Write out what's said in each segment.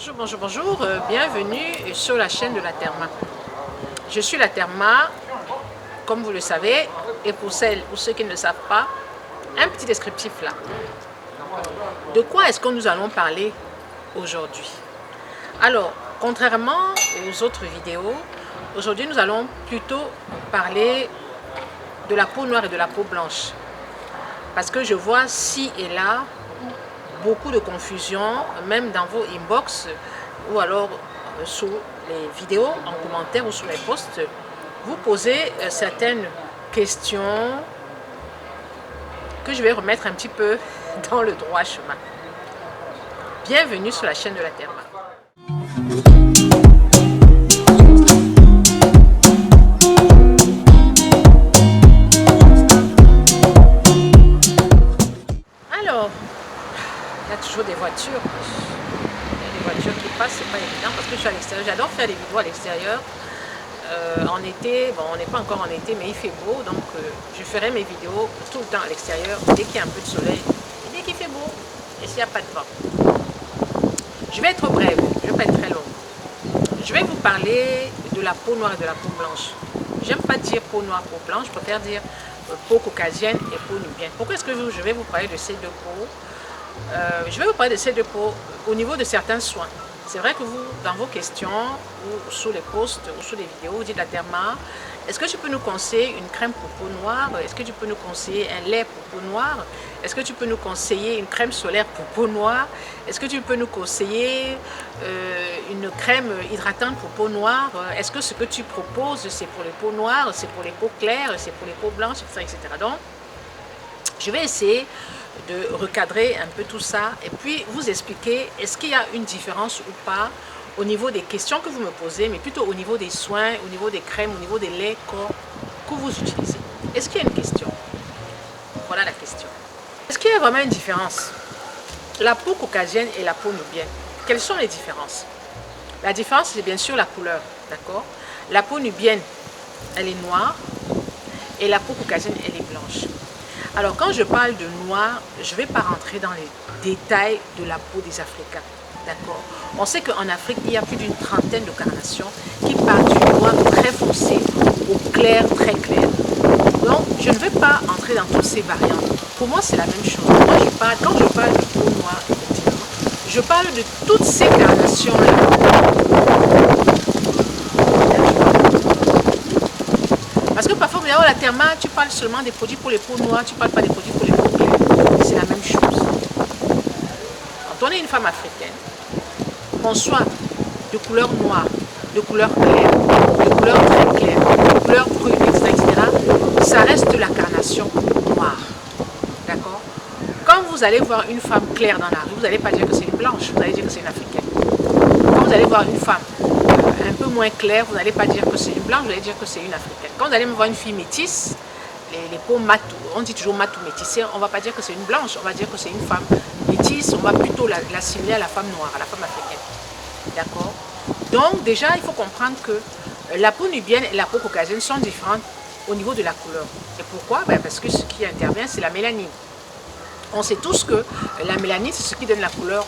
Bonjour, bienvenue sur la chaîne de la Therma. Je suis la Therma, comme vous le savez, et pour celles ou ceux qui ne le savent pas, un petit descriptif là. De quoi est-ce que nous allons parler aujourd'hui? Alors, contrairement aux autres vidéos, aujourd'hui nous allons plutôt parler de la peau noire et de la peau blanche. Parce que je vois ci et là beaucoup de confusion, même dans vos inbox ou alors sous les vidéos, en commentaire ou sous les posts, vous posez certaines questions que je vais remettre un petit peu dans le droit chemin. Bienvenue sur la chaîne de la Therma. Alors, il y a toujours des voitures. Il y a des voitures qui passent, c'est pas évident parce que je suis à l'extérieur. J'adore faire des vidéos à l'extérieur. En été, bon, on n'est pas encore en été, mais il fait beau, donc je ferai mes vidéos tout le temps à l'extérieur, dès qu'il y a un peu de soleil, et dès qu'il fait beau, et s'il n'y a pas de vent. Je vais être brève, je ne vais pas être très longue. Je vais vous parler de la peau noire et de la peau blanche. J'aime pas dire peau noire, peau blanche, je préfère dire peau caucasienne et peau nubienne. Pourquoi est-ce que je vais vous parler de ces deux peaux? Je vais vous parler de ces deux peaux au niveau de certains soins. C'est vrai que vous, dans vos questions, ou sous les posts, ou sous les vidéos, vous dites à Therma, est-ce que tu peux nous conseiller une crème pour peau noire? Est-ce que tu peux nous conseiller un lait pour peau noire? Est-ce que tu peux nous conseiller une crème solaire pour peau noire? Est-ce que tu peux nous conseiller une crème hydratante pour peau noire? Est-ce que ce que tu proposes, c'est pour les peaux noires, c'est pour les peaux claires, c'est pour les peaux blanches, etc. Donc, je vais essayer de recadrer un peu tout ça et puis vous expliquer est-ce qu'il y a une différence ou pas au niveau des questions que vous me posez, mais plutôt au niveau des soins, au niveau des crèmes, au niveau des laits que vous utilisez. Est-ce qu'il y a une question? Voilà la question. Est-ce qu'il y a vraiment une différence? La peau caucasienne et la peau nubienne, quelles sont les différences? La différence, c'est bien sûr la couleur, d'accord? La peau nubienne, elle est noire et la peau caucasienne, elle est blanche. Alors quand je parle de noir, je ne vais pas rentrer dans les détails de la peau des Africains. D'accord? On sait qu'en Afrique, il y a plus d'une trentaine de carnations qui partent du noir très foncé au clair très clair. Donc je ne vais pas entrer dans toutes ces variantes. Pour moi, c'est la même chose. Moi, quand je parle de peau noire, effectivement, je parle de toutes ces carnations-là. Parce que parfois, vous allez voir la Therma, tu parles seulement des produits pour les peaux noires, tu ne parles pas des produits pour les peaux claires. C'est la même chose. Quand on est une femme africaine, qu'on soit de couleur noire, de couleur claire, de couleur très claire, de couleur brune, etc., ça reste la carnation noire. D'accord? Quand vous allez voir une femme claire dans la rue, vous n'allez pas dire que c'est une blanche, vous allez dire que c'est une africaine. Quand vous allez voir une femme un peu moins claire, vous n'allez pas dire que c'est une blanche, vous allez dire que c'est une africaine. Quand vous allez me voir une fille métisse, les peaux mat, on dit toujours mat ou métissée, on ne va pas dire que c'est une blanche, on va dire que c'est une femme métisse, on va plutôt l'assimiler à la femme noire, à la femme africaine. D'accord? Donc déjà, il faut comprendre que la peau nubienne et la peau caucasienne sont différentes au niveau de la couleur. Et pourquoi? Parce que ce qui intervient, c'est la mélanine. On sait tous que la mélanine, c'est ce qui donne la couleur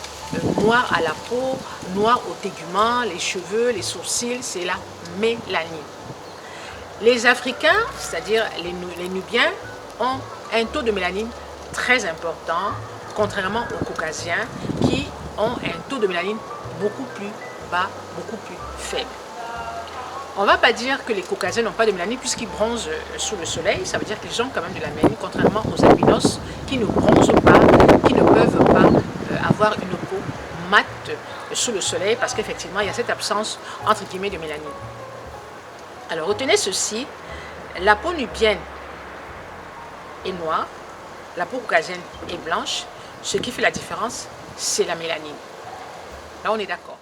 noire à la peau, noire aux téguments, les cheveux, les sourcils, c'est la mélanine. Les Africains, c'est-à-dire les Nubiens, ont un taux de mélanine très important, contrairement aux Caucasiens qui ont un taux de mélanine beaucoup plus bas, beaucoup plus faible. On ne va pas dire que les Caucasiens n'ont pas de mélanine puisqu'ils bronzent sous le soleil, ça veut dire qu'ils ont quand même de la mélanine, contrairement aux albinos qui ne bronzent pas, qui ne peuvent pas avoir une peau mate sous le soleil parce qu'effectivement il y a cette absence entre guillemets de mélanine. Alors retenez ceci, la peau nubienne est noire, la peau caucasienne est blanche, ce qui fait la différence c'est la mélanine. Là on est d'accord.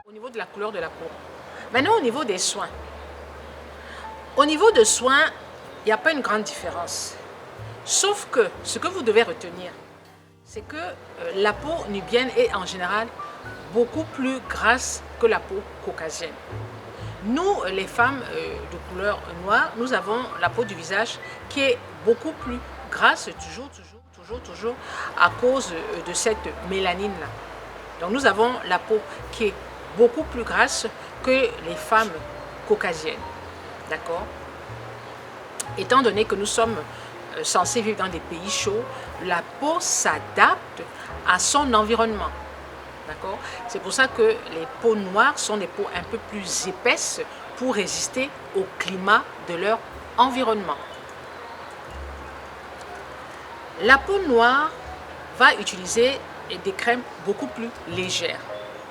Au niveau de la couleur de la peau. Maintenant au niveau des soins. Au niveau de soins, il n'y a pas une grande différence. Sauf que ce que vous devez retenir, c'est que la peau nubienne est en général beaucoup plus grasse que la peau caucasienne. Nous, les femmes de couleur noire, nous avons la peau du visage qui est beaucoup plus grasse, toujours, à cause de cette mélanine-là. Donc nous avons la peau qui est beaucoup plus grasse que les femmes caucasiennes. D'accord? Étant donné que nous sommes censés vivre dans des pays chauds, la peau s'adapte à son environnement. D'accord? C'est pour ça que les peaux noires sont des peaux un peu plus épaisses pour résister au climat de leur environnement. La peau noire va utiliser des crèmes beaucoup plus légères.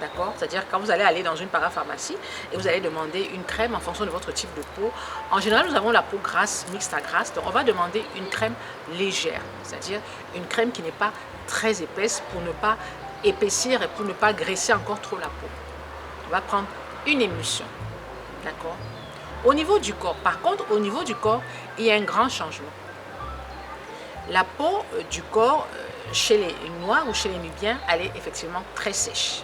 D'accord? C'est-à-dire quand vous allez aller dans une parapharmacie et vous allez demander une crème en fonction de votre type de peau. En général, nous avons la peau grasse, mixte à grasse. Donc on va demander une crème légère. C'est-à-dire une crème qui n'est pas très épaisse pour ne pas épaissir et pour ne pas graisser encore trop la peau. On va prendre une émulsion. D'accord? Au niveau du corps, par contre, au niveau du corps, il y a un grand changement. La peau du corps, chez les Noirs ou chez les Nubiens, elle est effectivement très sèche.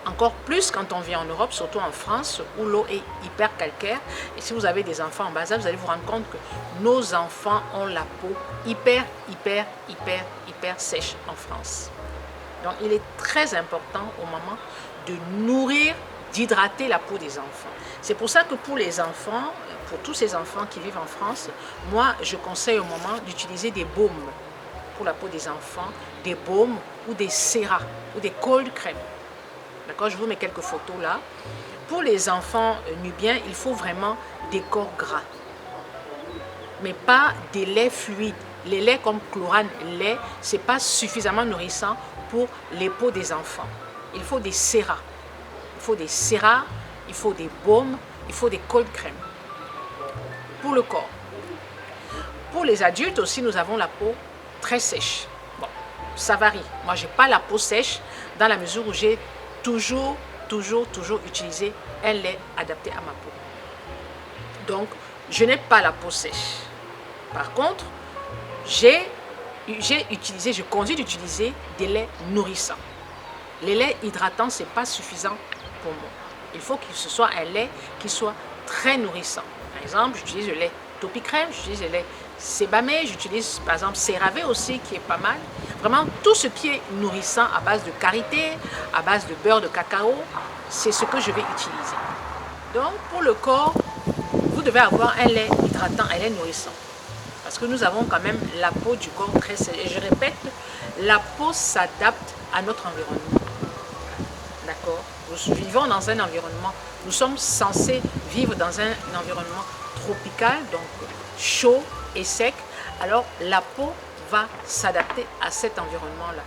Encore plus quand on vit en Europe, surtout en France, où l'eau est hyper calcaire. Et si vous avez des enfants en bas âge, vous allez vous rendre compte que nos enfants ont la peau hyper sèche en France. Donc, il est très important au moment de nourrir, d'hydrater la peau des enfants. C'est pour ça que pour les enfants, pour tous ces enfants qui vivent en France, moi, je conseille au moment d'utiliser des baumes pour la peau des enfants, des baumes ou des séras ou des cold cream. D'accord, je vous mets quelques photos là. Pour les enfants nubiens, il faut vraiment des corps gras, mais pas des laits fluides. Les laits comme Chlorane lait, ce n'est pas suffisamment nourrissant pour les peaux des enfants. Il faut des séras. Il faut des séras, il faut des baumes, il faut des cold cream. Pour le corps. Pour les adultes aussi, nous avons la peau très sèche. Bon, ça varie. Moi, je n'ai pas la peau sèche dans la mesure où j'ai toujours utilisé un lait adapté à ma peau. Donc, je n'ai pas la peau sèche. Par contre, je continue d'utiliser des laits nourrissants. Les laits hydratants, ce n'est pas suffisant pour moi. Il faut que ce soit un lait qui soit très nourrissant. Par exemple, j'utilise le lait Topicrème, j'utilise le lait Sebamé, j'utilise par exemple CeraVe aussi qui est pas mal. Vraiment tout ce qui est nourrissant à base de karité, à base de beurre de cacao, c'est ce que je vais utiliser. Donc pour le corps, vous devez avoir un lait hydratant, un lait nourrissant. Parce que nous avons quand même la peau du corps très sèche. Et je répète, la peau s'adapte à notre environnement. D'accord? Nous vivons dans un environnement, nous sommes censés vivre dans un environnement tropical, donc chaud et sec. Alors la peau va s'adapter à cet environnement-là.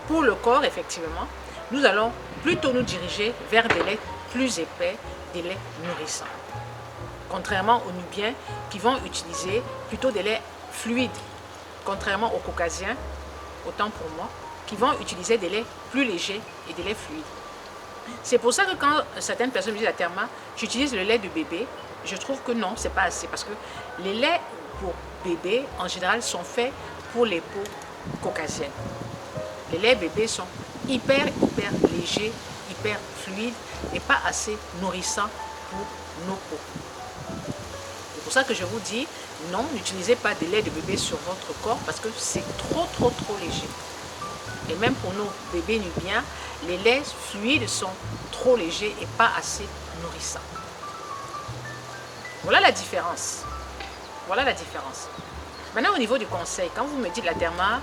Pour le corps, effectivement, nous allons plutôt nous diriger vers des laits plus épais, des laits nourrissants. Contrairement aux Nubiens qui vont utiliser plutôt des laits fluides, contrairement aux Caucasiens, autant pour moi, qui vont utiliser des laits plus légers et des laits fluides. C'est pour ça que quand certaines personnes me disent à Therma, j'utilise le lait de bébé, je trouve que non, c'est pas assez. Parce que les laits pour bébé, en général, sont faits pour les peaux caucasiennes. Les laits bébés sont hyper légers, hyper fluides et pas assez nourrissants pour nos peaux. C'est pour ça que je vous dis, non, n'utilisez pas des laits de bébé sur votre corps parce que c'est trop léger. Et même pour nos bébés nubiens, les laits fluides sont trop légers et pas assez nourrissants. Voilà la différence. Voilà la différence. Maintenant, au niveau du conseil, quand vous me dites la Therma,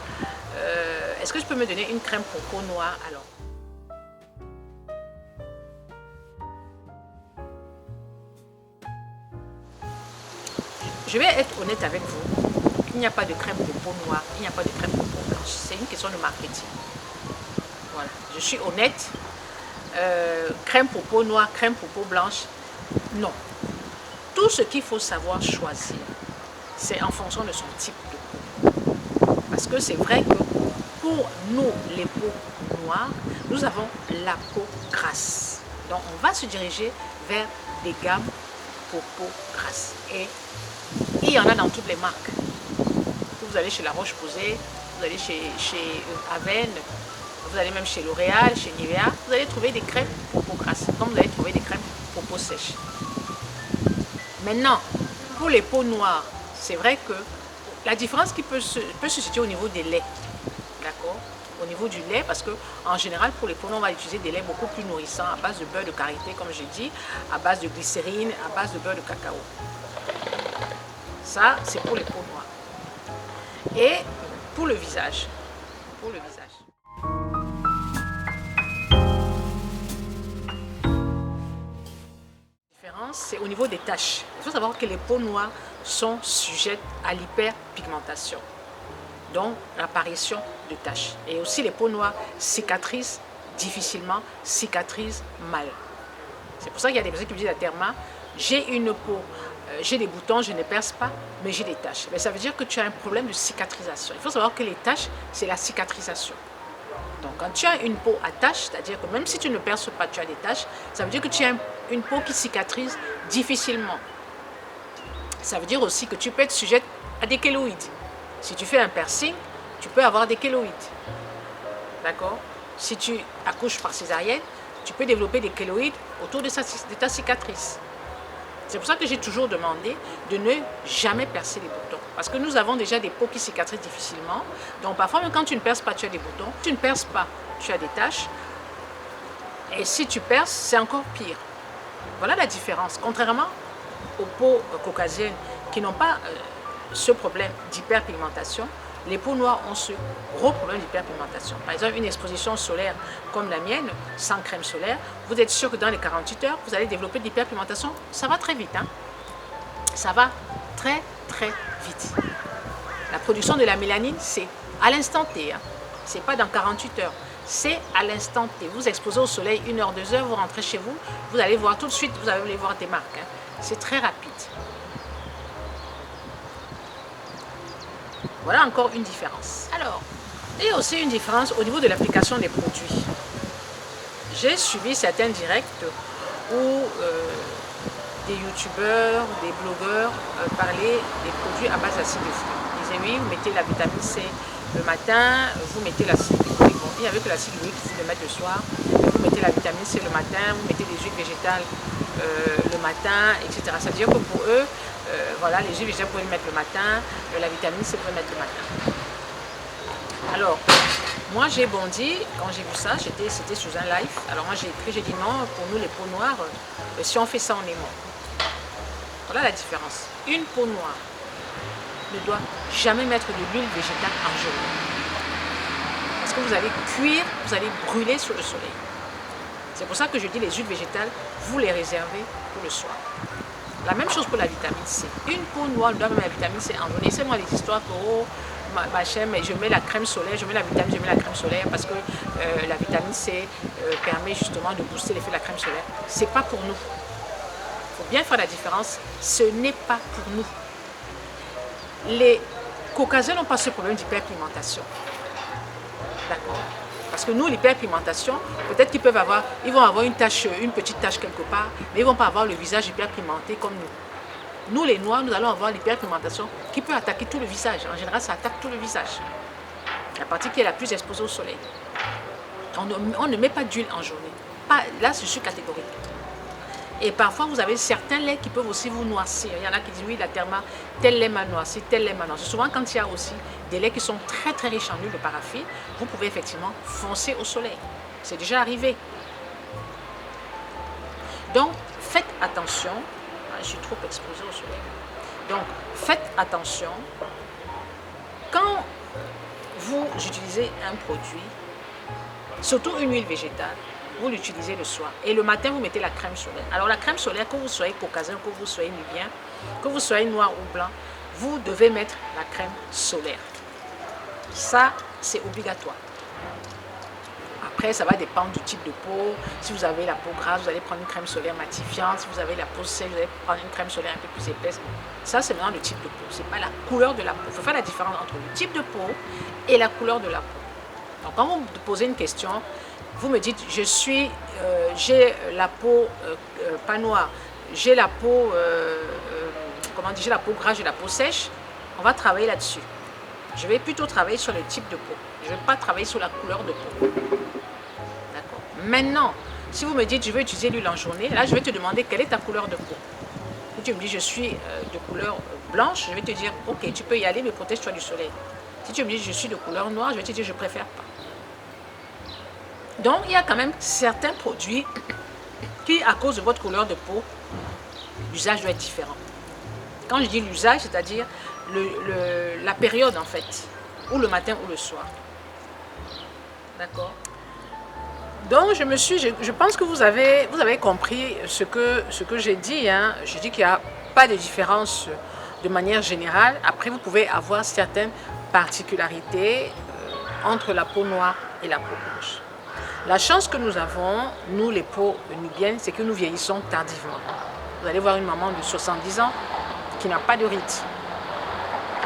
est-ce que je peux me donner une crème pour peau noire alors? Je vais être honnête avec vous. Il n'y a pas de crème pour peau noire, il n'y a pas de crème pour peau blanche. C'est une question de marketing. Voilà, je suis honnête. Crème pour peau noire, crème pour peau blanche, non. Tout ce qu'il faut savoir choisir, c'est en fonction de son type de peau. Parce que c'est vrai que pour nous, les peaux noires, nous avons la peau grasse. Donc on va se diriger vers des gammes pour peau grasse. Et il y en a dans toutes les marques. Vous allez chez La Roche-Posay, vous allez chez Avène, vous allez même chez L'Oréal, chez Nivea, vous allez trouver des crèmes pour peau peau grasse, comme vous allez trouver des crèmes pour peau sèche. Maintenant, pour les peaux noires, c'est vrai que la différence qui peut se situer au niveau des laits, d'accord? Au niveau du lait, parce que en général, pour les peaux noires, on va utiliser des laits beaucoup plus nourrissants à base de beurre de karité, comme j'ai dit, à base de glycérine, à base de beurre de cacao. Ça, c'est pour les peaux noires. Et pour le visage, c'est au niveau des taches. Il faut savoir que les peaux noires sont sujettes à l'hyperpigmentation, donc l'apparition de taches. Et aussi les peaux noires cicatrisent difficilement, cicatrisent mal. C'est pour ça qu'il y a des personnes qui me disent à Therma, j'ai une peau, j'ai des boutons, je ne perce pas, mais j'ai des taches. Mais ça veut dire que tu as un problème de cicatrisation. Il faut savoir que les taches, c'est la cicatrisation. Donc quand tu as une peau à taches, c'est-à-dire que même si tu ne perces pas, tu as des taches, ça veut dire que tu as une peau qui cicatrise difficilement. Ça veut dire aussi que tu peux être sujette à des kéloïdes. Si tu fais un piercing, tu peux avoir des kéloïdes. D'accord? Si tu accouches par césarienne, tu peux développer des kéloïdes autour de ta cicatrice. C'est pour ça que j'ai toujours demandé de ne jamais percer les boutons. Parce que nous avons déjà des peaux qui cicatrisent difficilement. Donc parfois, même quand tu ne perces pas, tu as des boutons. Si tu ne perces pas, tu as des taches. Et si tu perces, c'est encore pire. Voilà la différence. Contrairement aux peaux caucasiennes qui n'ont pas ce problème d'hyperpigmentation, les peaux noires ont ce gros problème d'hyperpigmentation. Par exemple, une exposition solaire comme la mienne, sans crème solaire, vous êtes sûr que dans les 48 heures, vous allez développer de l'hyperpigmentation. Ça va très vite. Hein? Ça va très, très vite. La production de la mélanine, c'est à l'instant T. Hein? Ce n'est pas dans 48 heures. C'est à l'instant T. Vous exposez au soleil 1 heure, 2 heures, vous rentrez chez vous, vous allez voir tout de suite, vous allez voir des marques. Hein? C'est très rapide. Voilà encore une différence. Alors, il y a aussi une différence au niveau de l'application des produits. J'ai suivi certains directs où des youtubeurs, des blogueurs parlaient des produits à base d'acide de fruits. Ils disaient oui, vous mettez la vitamine C le matin, vous mettez l'acide glycolique. Bon, il n'y avait que l'acide glycolique qu'il faut le mettre le soir. Vous mettez la vitamine C le matin, vous mettez des huiles végétales le matin, etc. Ça veut dire que pour eux, voilà, les huiles végétales, vous pouvez le mettre le matin, la vitamine C, vous pouvez le mettre le matin. Alors, moi j'ai bondi, quand j'ai vu ça, c'était sous un live. Alors moi j'ai écrit, j'ai dit non, pour nous les peaux noires, si on fait ça, on est mort. Voilà la différence. Une peau noire ne doit jamais mettre de l'huile végétale en journée. Parce que vous allez cuire, vous allez brûler sur le soleil. C'est pour ça que je dis les huiles végétales, vous les réservez pour le soir. La même chose pour la vitamine C. Une peau noire doit mettre la vitamine C en journée. C'est moi les histoires que machin, mais je mets la crème solaire, je mets la vitamine, je mets la crème solaire parce que la vitamine C permet justement de booster l'effet de la crème solaire. C'est pas pour nous. Il faut bien faire la différence. Ce n'est pas pour nous. Les Caucasiens n'ont pas ce problème d'hyperpigmentation. D'accord? Parce que nous, l'hyperpigmentation, peut-être qu'ils peuvent avoir, ils vont avoir une petite tache quelque part, mais ils ne vont pas avoir le visage hyperpigmenté comme nous. Nous, les Noirs, nous allons avoir l'hyperpigmentation qui peut attaquer tout le visage. En général, ça attaque tout le visage. La partie qui est la plus exposée au soleil. On ne met pas d'huile en journée. Pas, là, je suis catégorique. Et parfois, vous avez certains laits qui peuvent aussi vous noircir. Il y en a qui disent, oui, la Therma, tel lait m'a noirci, tel lait m'a noirci. Souvent, quand il y a aussi des laits qui sont très, très riches en huile de paraffine, vous pouvez effectivement foncer au soleil. C'est déjà arrivé. Donc, faites attention. Je suis trop exposée au soleil. Donc, faites attention. Quand vous utilisez un produit, surtout une huile végétale, vous l'utilisez le soir. Et le matin, vous mettez la crème solaire. Alors la crème solaire, que vous soyez caucasien, que vous soyez nubien, que vous soyez noir ou blanc, vous devez mettre la crème solaire. Ça, c'est obligatoire. Après, ça va dépendre du type de peau. Si vous avez la peau grasse, vous allez prendre une crème solaire matifiante. Si vous avez la peau sèche, vous allez prendre une crème solaire un peu plus épaisse. Ça, c'est maintenant le type de peau. Ce n'est pas la couleur de la peau. Il faut faire la différence entre le type de peau et la couleur de la peau. Donc, quand vous me posez une question, vous me dites, j'ai la peau pas noire, j'ai la peau, j'ai la peau grasse, j'ai la peau sèche, on va travailler là-dessus. Je vais plutôt travailler sur le type de peau. Je ne vais pas travailler sur la couleur de peau. D'accord. Maintenant, Si vous me dites, je veux utiliser l'huile en journée, là, je vais te demander quelle est ta couleur de peau. Si tu me dis, je suis de couleur blanche, je vais te dire, ok, tu peux y aller, mais protège-toi du soleil. Si tu me dis, je suis de couleur noire, je vais te dire, je préfère pas. Donc, il y a quand même certains produits qui, à cause de votre couleur de peau, l'usage doit être différent. Quand je dis l'usage, c'est-à-dire la période, en fait, ou le matin ou le soir. D'accord? Donc, je pense que vous avez compris ce que j'ai dit. Hein. Je dis qu'il n'y a pas de différence de manière générale. Après, vous pouvez avoir certaines particularités entre la peau noire et la peau blanche. La chance que nous avons, nous les peaux nubiennes, c'est que nous vieillissons tardivement. Vous allez voir une maman de 70 ans qui n'a pas de rides.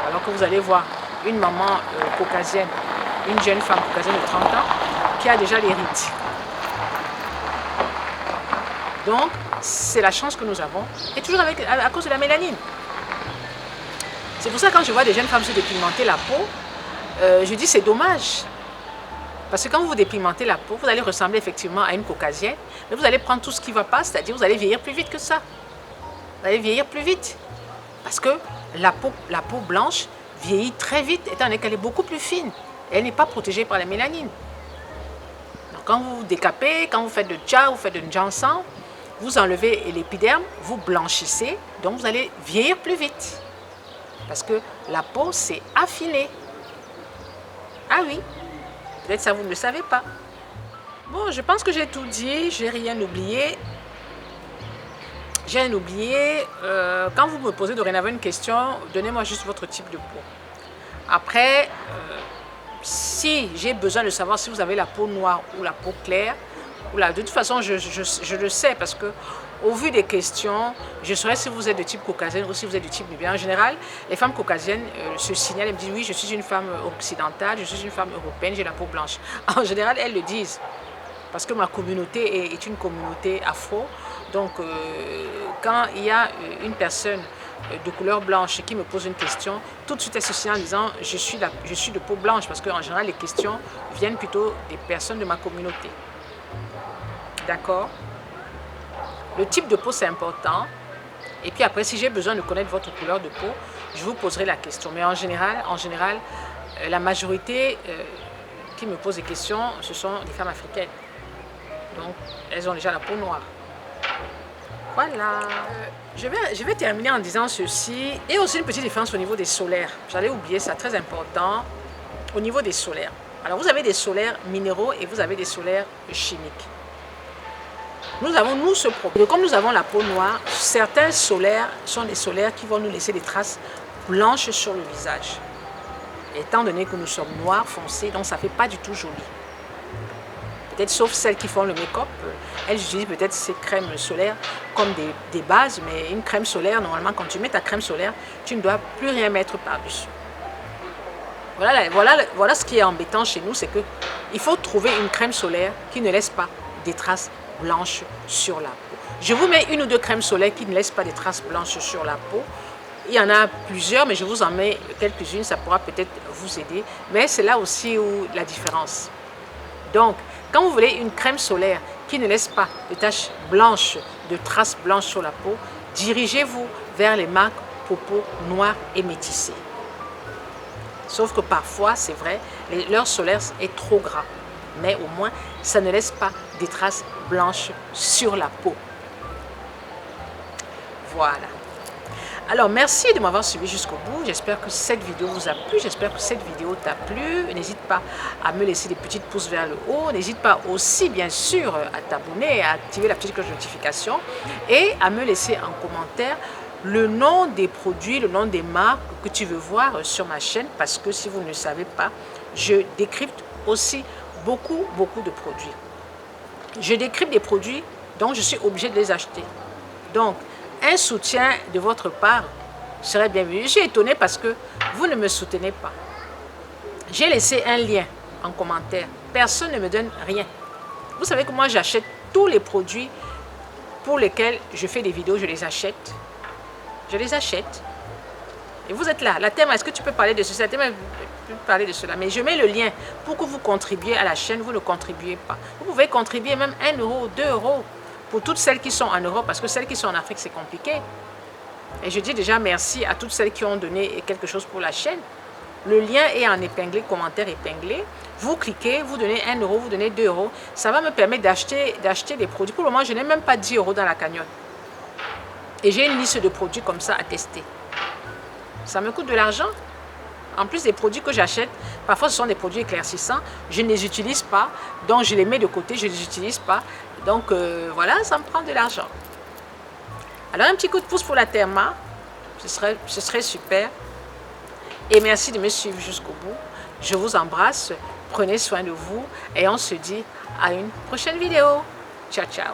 Alors que vous allez voir une maman caucasienne, une jeune femme caucasienne de 30 ans qui a déjà les rides. Donc, c'est la chance que nous avons. Et toujours à cause de la mélanine. C'est pour ça que quand je vois des jeunes femmes se dépigmenter la peau, je dis c'est dommage. Parce que quand vous dépigmentez la peau, vous allez ressembler effectivement à une caucasienne, mais vous allez prendre tout ce qui ne va pas, c'est-à-dire vous allez vieillir plus vite que ça. Vous allez vieillir plus vite. Parce que la peau blanche vieillit très vite, étant donné qu'elle est beaucoup plus fine. Et elle n'est pas protégée par la mélanine. Donc quand vous vous décapez, quand vous faites de tcha, vous faites de njansan, vous enlevez l'épiderme, vous blanchissez, donc vous allez vieillir plus vite. Parce que la peau s'est affinée. Ah oui. Peut-être ça, vous ne le savez pas. Bon, je pense que j'ai tout dit, j'ai rien oublié. J'ai rien oublié. Quand vous me posez dorénavant une question, donnez-moi juste votre type de peau. Après, si j'ai besoin de savoir si vous avez la peau noire ou la peau claire, de toute façon, je le sais parce que au vu des questions, je saurais si vous êtes de type caucasienne ou si vous êtes de type nubien. En général, les femmes caucasiennes se signalent et me disent oui, je suis une femme occidentale, je suis une femme européenne, j'ai la peau blanche. En général, elles le disent parce que ma communauté est une communauté afro. Donc, quand il y a une personne de couleur blanche qui me pose une question, tout de suite elle se signale en disant je suis de peau blanche parce qu'en général, les questions viennent plutôt des personnes de ma communauté. D'accord? Le type de peau, c'est important. Et puis après, si j'ai besoin de connaître votre couleur de peau, je vous poserai la question. Mais en général, la majorité qui me pose des questions, ce sont des femmes africaines. Donc, elles ont déjà la peau noire. Voilà. Je vais terminer en disant ceci. Et aussi une petite différence au niveau des solaires. J'allais oublier ça, très important. Au niveau des solaires. Alors, vous avez des solaires minéraux et vous avez des solaires chimiques. Nous avons, ce problème. Comme nous avons la peau noire, certains solaires sont des solaires qui vont nous laisser des traces blanches sur le visage. Étant donné que nous sommes noirs, foncés, donc ça ne fait pas du tout joli. Peut-être sauf celles qui font le make-up, elles utilisent peut-être ces crèmes solaires comme des bases, mais une crème solaire, normalement, quand tu mets ta crème solaire, tu ne dois plus rien mettre par-dessus. Voilà ce qui est embêtant chez nous, c'est qu'il faut trouver une crème solaire qui ne laisse pas des traces blanches sur la peau. Je vous mets une ou deux crèmes solaires qui ne laissent pas des traces blanches sur la peau. Il y en a plusieurs, mais je vous en mets quelques-unes, ça pourra peut-être vous aider. Mais c'est là aussi où la différence. Donc, quand vous voulez une crème solaire qui ne laisse pas de taches blanches, de traces blanches sur la peau, dirigez-vous vers les marques pour peau noire et métissée. Sauf que parfois, c'est vrai, leur solaire est trop gras. Mais au moins, ça ne laisse pas des traces blanches sur la peau. Voilà. Alors, merci de m'avoir suivi jusqu'au bout. J'espère que cette vidéo vous a plu. J'espère que cette vidéo t'a plu. N'hésite pas à me laisser des petites pouces vers le haut. N'hésite pas aussi, bien sûr, à t'abonner, à activer la petite cloche de notification et à me laisser en commentaire le nom des produits, le nom des marques que tu veux voir sur ma chaîne. Parce que si vous ne le savez pas, je décrypte aussi beaucoup de produits. Je décrypte des produits, donc je suis obligée de les acheter. Donc, un soutien de votre part serait bienvenu. Je suis étonnée parce que vous ne me soutenez pas. J'ai laissé un lien en commentaire. Personne ne me donne rien. Vous savez que moi, j'achète tous les produits pour lesquels je fais des vidéos, je les achète. Je les achète. Et vous êtes là. La Therma, est-ce que tu peux parler de ceci? La Therma peut parler de cela. Mais je mets le lien pour que vous contribuiez à la chaîne. Vous ne contribuez pas. Vous pouvez contribuer même 1 euro, 2 euros pour toutes celles qui sont en Europe. Parce que celles qui sont en Afrique, c'est compliqué. Et je dis déjà merci à toutes celles qui ont donné quelque chose pour la chaîne. Le lien est en épinglé, commentaire épinglé. Vous cliquez, vous donnez 1 euro, vous donnez 2 euros. Ça va me permettre d'acheter des produits. Pour le moment, je n'ai même pas 10 euros dans la cagnotte. Et j'ai une liste de produits comme ça à tester. Ça me coûte de l'argent. En plus des produits que j'achète, parfois ce sont des produits éclaircissants. Je ne les utilise pas. Donc je les mets de côté, je ne les utilise pas. Donc voilà, ça me prend de l'argent. Alors un petit coup de pouce pour la Therma. Ce serait super. Et merci de me suivre jusqu'au bout. Je vous embrasse. Prenez soin de vous. Et on se dit à une prochaine vidéo. Ciao, ciao.